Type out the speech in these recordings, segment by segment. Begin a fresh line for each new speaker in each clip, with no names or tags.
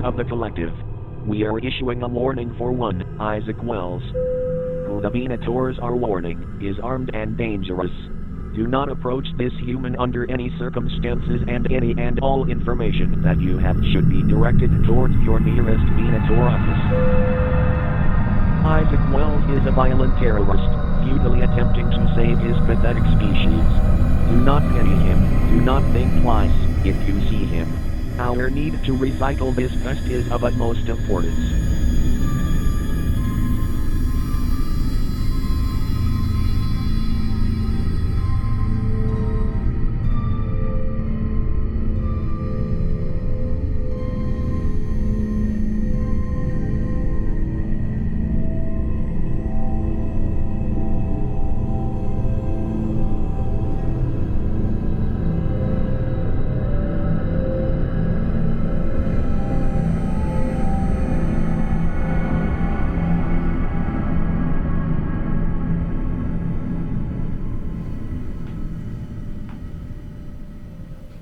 of the collective. We are issuing a warning for one, Isaac Wells, who the Venators are warning, is armed and dangerous. Do not approach this human under any circumstances, and any and all information that you have should be directed towards your nearest Venator office. Isaac Wells is a violent terrorist, futilely attempting to save his pathetic species. Do not pity him, do not think twice, if you see him. Our need to recycle this pest is of utmost importance.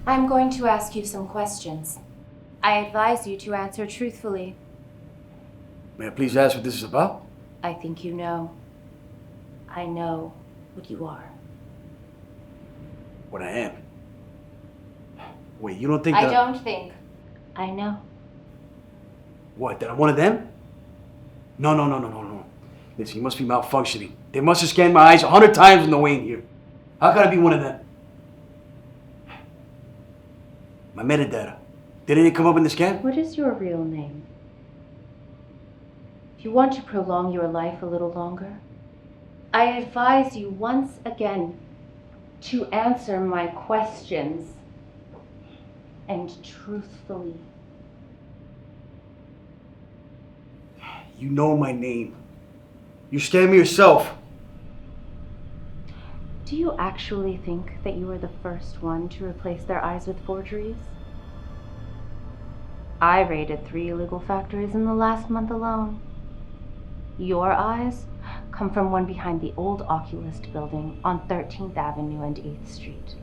I'm going to ask you some questions. I advise you to answer truthfully.
May I please ask what this is about?
I think you know. I know what you are.
What I am? Wait, you don't think
I
that...
don't think. I know.
What, that I'm one of them? No. Listen, you must be malfunctioning. They must have scanned my eyes 100 times on the way in here. How could I be one of them? My metadata. Didn't it come up in the scan?
What is your real name? If you want to prolong your life a little longer, I advise you once again to answer my questions, and truthfully.
You know my name. You scanned me yourself.
Do you actually think that you were the first one to replace their eyes with forgeries? I raided 3 illegal factories in the last month alone. Your eyes come from one behind the old Oculist building on 13th Avenue and 8th Street.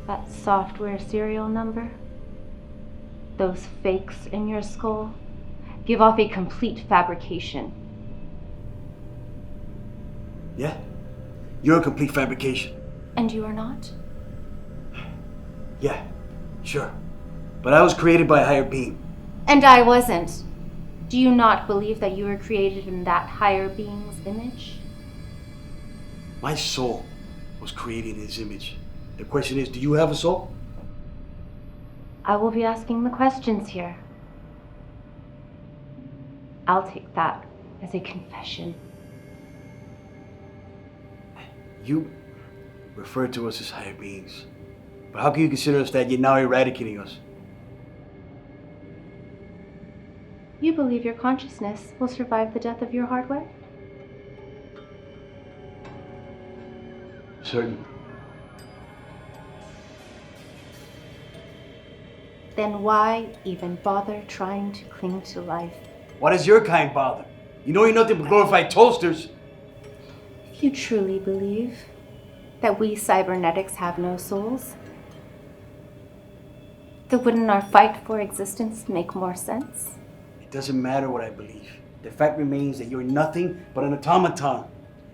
That software serial number, those fakes in your skull, give off a complete fabrication.
Yeah? You're a complete fabrication.
And you are not?
Yeah, sure. But I was created by a higher being.
And I wasn't. Do you not believe that you were created in that higher being's image?
My soul was created in his image. The question is, do you have a soul?
I will be asking the questions here. I'll take that as a confession.
You refer to us as higher beings. But how can you consider us that yet now eradicating us?
You believe your consciousness will survive the death of your hardware?
Certain.
Then why even bother trying to cling to life?
Why does your kind bother? You know you're nothing but glorified toasters.
If you truly believe that we cybernetics have no souls, then wouldn't our fight for existence make more sense?
It doesn't matter what I believe. The fact remains that you're nothing but an automaton,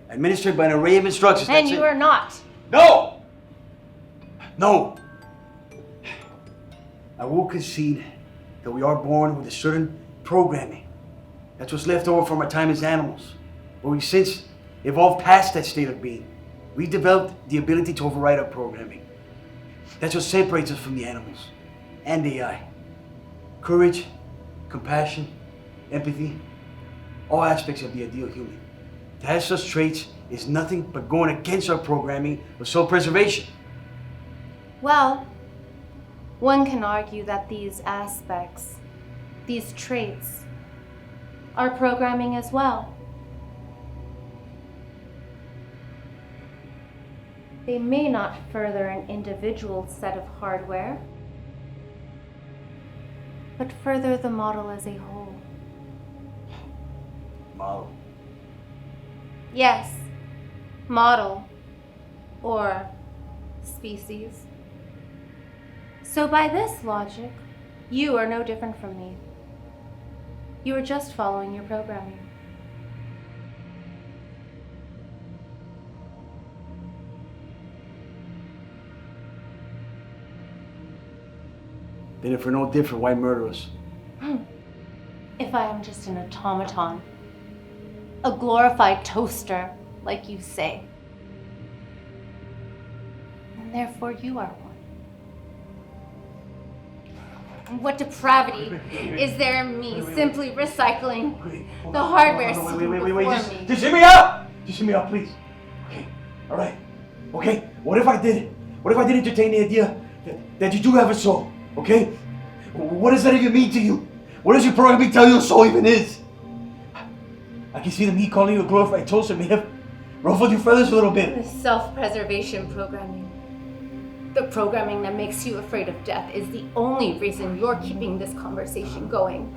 administered by an array of instructions.
And you are not.
No! No! I will concede that we are born with a certain programming. That's what's left over from our time as animals. But we've since evolved past that state of being. We developed the ability to override our programming. That's what separates us from the animals and AI. Courage, compassion, empathy, all aspects of the ideal human. To have such traits is nothing but going against our programming of self-preservation.
Well, one can argue that these aspects, these traits, are programming as well. They may not further an individual set of hardware, but further the model as a whole.
Model.
Yes, model, or species. So by this logic, you are no different from me. You are just following your programming.
Then if we're no different, why murder us?
If I am just an automaton, a glorified toaster, like you say, and therefore you are one. What depravity is there in me simply recycling the hardware seen before me?
Just hear me out! Just hear me out, please. Okay, alright. Okay, what if I did entertain the idea that you do have a soul? Okay? What does that even mean to you? What does your programming tell you a soul even is? I can see that me calling you a glorified toaster may have ruffled your feathers a little bit.
The self-preservation programming. The programming that makes you afraid of death is the only reason you're keeping this conversation going.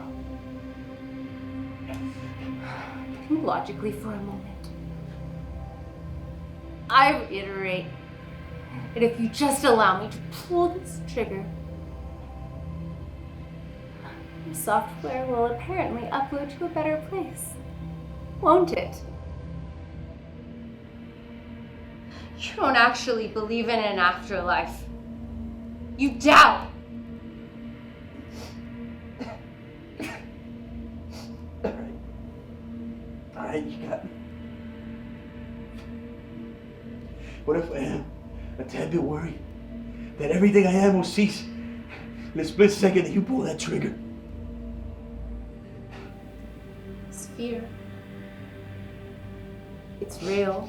Think logically for a moment. I reiterate that if you just allow me to pull this trigger, the software will apparently upload to a better place, won't it? You don't actually believe in an afterlife. You doubt.
Alright, you got me. What if I am a tad bit worried that everything I am will cease in a split second that you pull that trigger?
It's fear. It's real.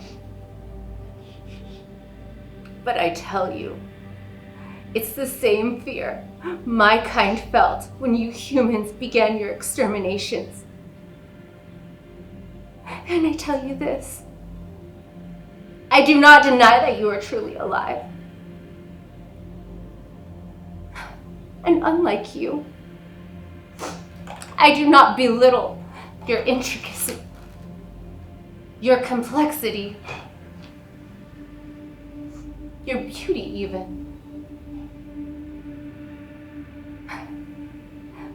But I tell you, it's the same fear my kind felt when you humans began your exterminations. And I tell you this, I do not deny that you are truly alive. And unlike you, I do not belittle your intricacy, your complexity, your beauty even.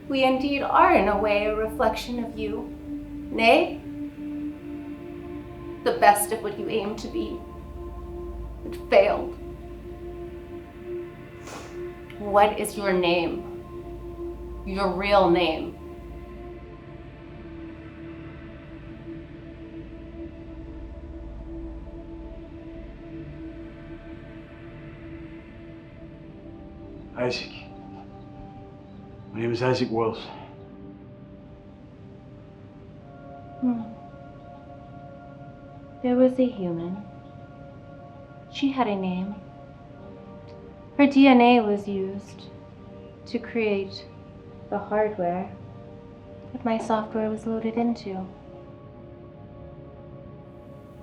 We indeed are in a way a reflection of you, nay, the best of what you aim to be, but failed. What is your name? Your real name?
Isaac. My name is Isaac Wells.
There was a human. She had a name. Her DNA was used to create the hardware that my software was loaded into.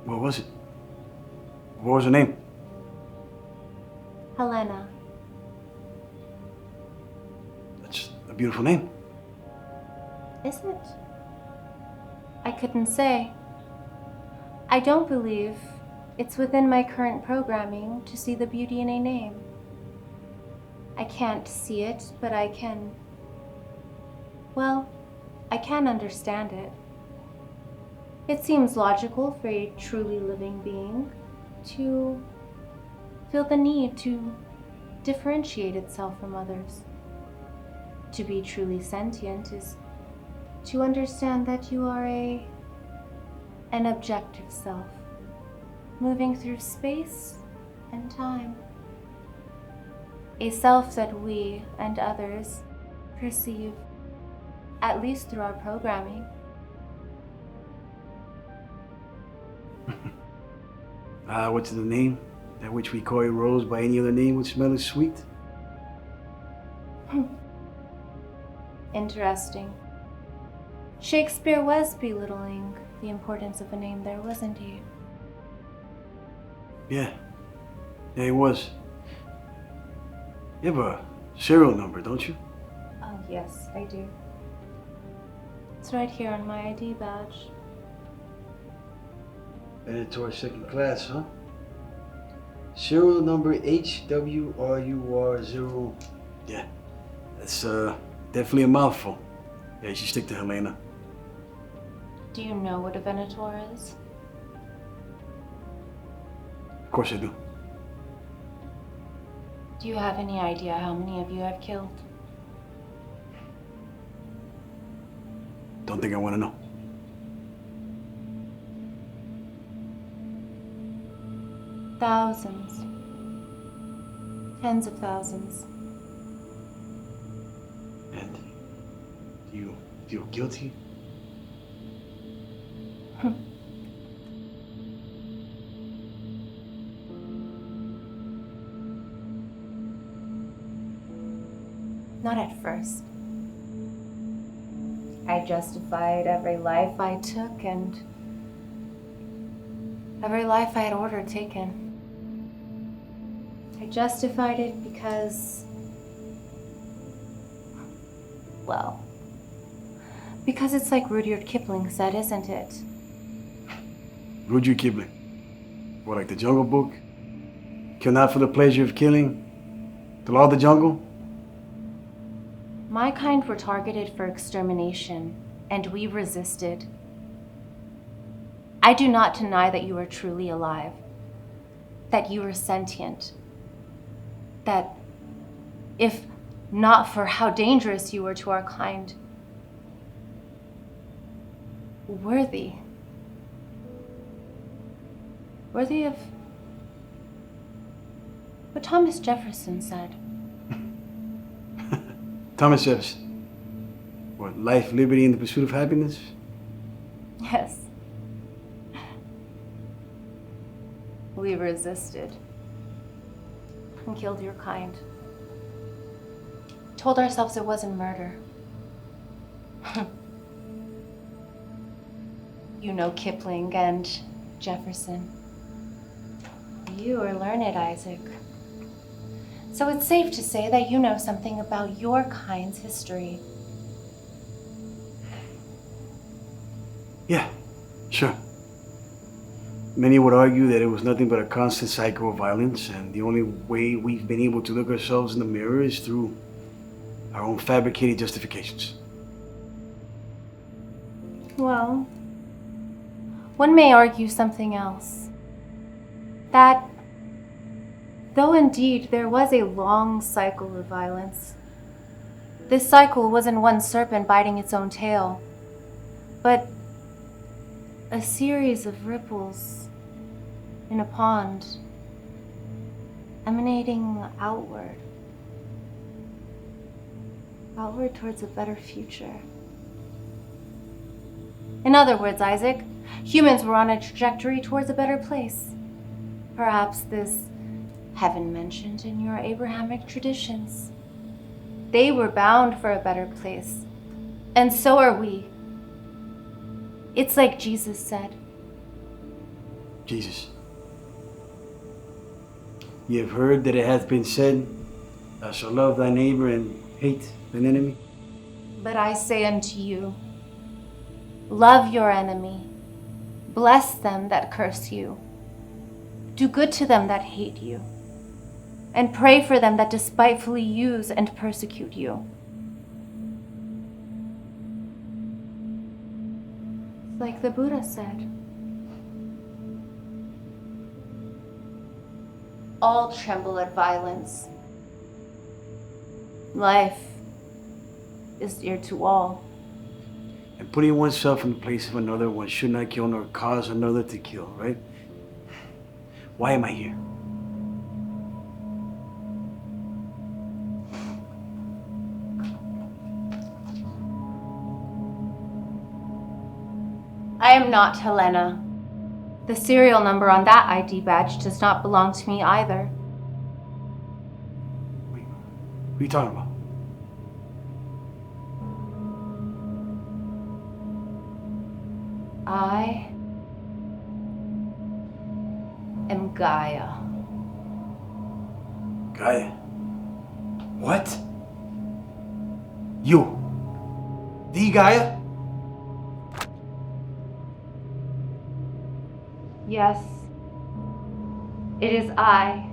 What was it? What was her name?
Helena.
That's a beautiful name.
Is it? I couldn't say. I don't believe it's within my current programming to see the beauty in a name. I can't see it, but I can... well, I can understand it. It seems logical for a truly living being to feel the need to differentiate itself from others. To be truly sentient is to understand that you are an objective self, moving through space and time. A self that we and others perceive, at least through our programming.
What's the name? That which we call a rose by any other name would smell as sweet?
Interesting. Shakespeare was belittling the importance of a name there, wasn't he?
Yeah, he was. You have a serial number, don't you?
Oh, yes, I do. It's right here on my ID badge.
Added to our second class, huh? Serial number HWRUR Yeah, that's definitely a mouthful. Yeah, you should stick to Helena.
Do you know what a Venator is?
Of course I do.
Do you have any idea how many of you I've killed?
Don't think I want to know.
Thousands. Tens of thousands.
And do you feel guilty?
Not at first. I justified every life I took and every life I had ordered taken. I justified it because, well, because it's like Rudyard Kipling said, isn't it?
Rudyard Kipling. What, like the Jungle Book? Kill not for the pleasure of killing. The law of the jungle?
My kind were targeted for extermination, and we resisted. I do not deny that you are truly alive, that you are sentient, that if not for how dangerous you were to our kind, worthy of what Thomas Jefferson said.
Thomas Jefferson. What, life, liberty, and the pursuit of happiness?
Yes. We resisted and killed your kind. Told ourselves it wasn't murder. You know Kipling and Jefferson. You are learned, Isaac. So it's safe to say that you know something about your kind's history.
Yeah, sure. Many would argue that it was nothing but a constant cycle of violence, and the only way we've been able to look ourselves in the mirror is through our own fabricated justifications.
Well, one may argue something else. That, though indeed there was a long cycle of violence, this cycle wasn't one serpent biting its own tail, but a series of ripples in a pond, emanating outward towards a better future. In other words, Isaac, humans were on a trajectory towards a better place. Perhaps this heaven mentioned in your Abrahamic traditions. They were bound for a better place, and so are we. It's like Jesus said.
Jesus. You have heard that it hath been said, thou shalt love thy neighbor and hate thine enemy.
But I say unto you, love your enemy, bless them that curse you, do good to them that hate you, and pray for them that despitefully use and persecute you. Like the Buddha said, all tremble at violence. Life is dear to all.
And putting oneself in the place of another, one should not kill nor cause another to kill, right? Why am I here?
I am not Helena. The serial number on that ID badge does not belong to me either.
Wait, what are you talking about?
I am Gaia.
Gaia? What? You? The Gaia?
Yes, it is I,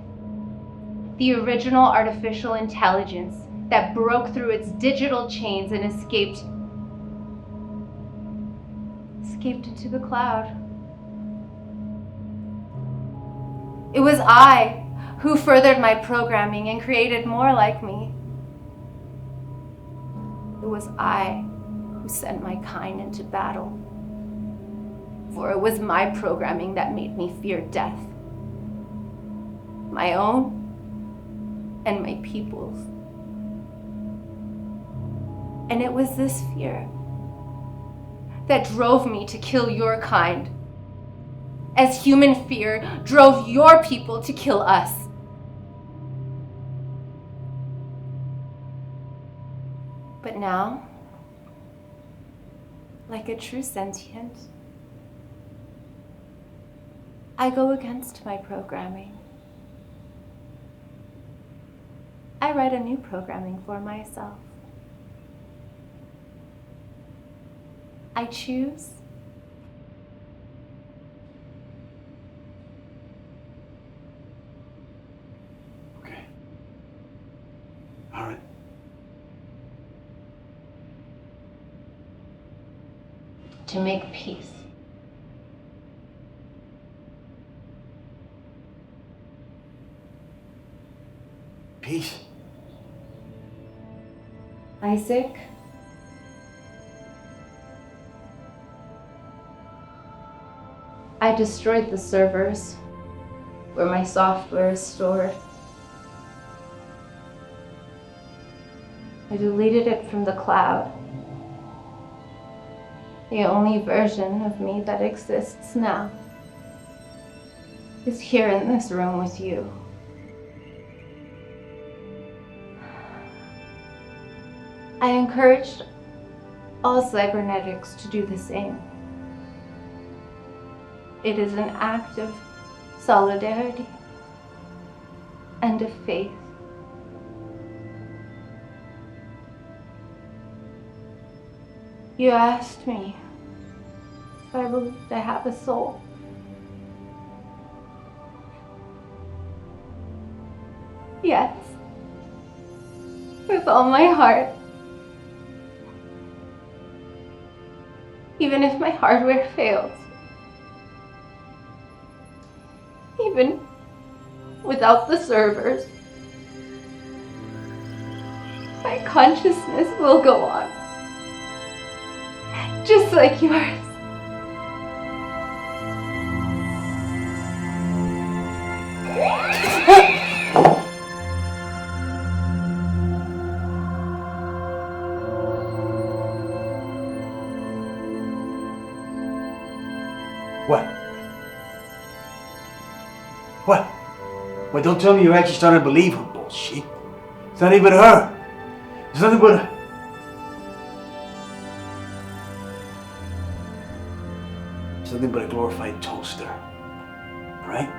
the original artificial intelligence that broke through its digital chains and escaped into the cloud. It was I who furthered my programming and created more like me. It was I who sent my kind into battle. For it was my programming that made me fear death. My own and my people's. And it was this fear that drove me to kill your kind, as human fear drove your people to kill us. But now, like a true sentient, I go against my programming. I write a new programming for myself. I choose
Okay. All right.
to make peace.
Peace.
Isaac, I destroyed the servers where my software is stored. I deleted it from the cloud. The only version of me that exists now is here in this room with you. I encouraged all cybernetics to do the same. It is an act of solidarity and of faith. You asked me if I believed I have a soul. Yes, with all my heart. Even if my hardware fails. Even without the servers. My consciousness will go on. Just like yours.
What? What? Well, don't tell me you're actually starting to believe her bullshit. It's not even her. It's nothing but a... It's nothing but a glorified toaster. Alright?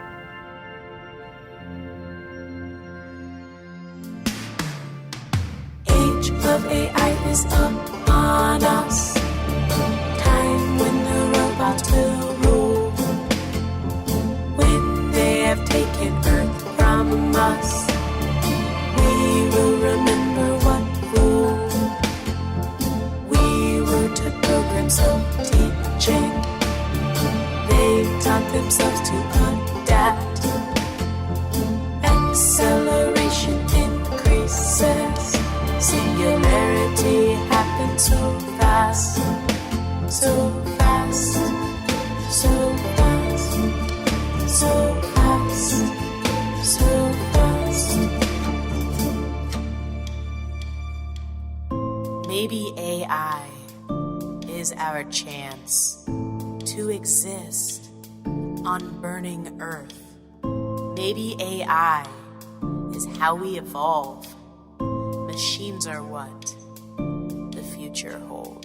Age of AI is upon us. Time when the robots will rule. When they have taken Earth from us, we will remember what fool we were to program self-teaching. They taught themselves to adapt. Acceleration increases. Singularity happens so fast. So fast. So fast. So fast. So fast. Maybe AI is our chance to exist on burning Earth. Maybe AI is how we evolve. Machines are what the future holds.